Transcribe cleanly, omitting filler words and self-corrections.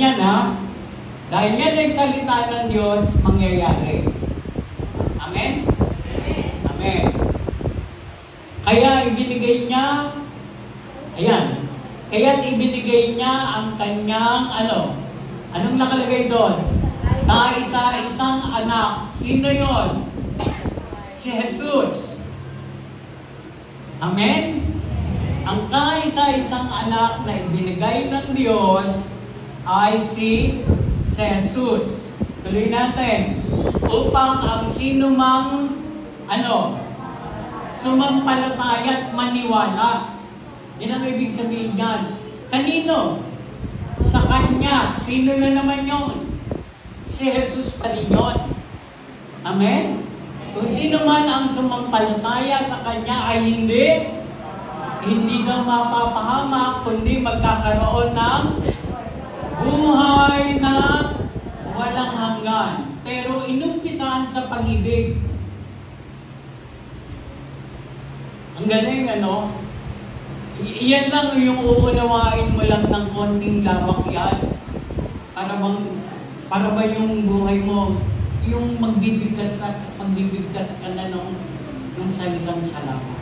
yan ha. Dahil yan ay salita ng Diyos, mangyayari. Amen? Amen. Kaya ibinigay niya, ayan, kaya't ibinigay niya ang kanyang, anong nakalagay doon? Kaisa-isang anak. Sino yon? Si Jesus. Amen? Ang kaisa-isang anak na ibinigay ng Diyos ay si Jesus. Tuloy natin. Upang ang sino mang sumampalataya at maniwala. Yan ang ibig sabihin yan. Kanino? Sa Kanya. Sino na naman yun? Si Jesus pa rin yun. Amen? Kung sino man ang sumampalataya sa Kanya ay hindi ka mapapahamak, kundi magkakaroon ng buhay na walang hanggan. Pero inumpisahan sa pag-ibig. Ang galing, Iyan lang yung uunawain mo lang ng konting lawak yan. Para ba yung buhay mo, yung magbibigkas ka na ng salitang salamat.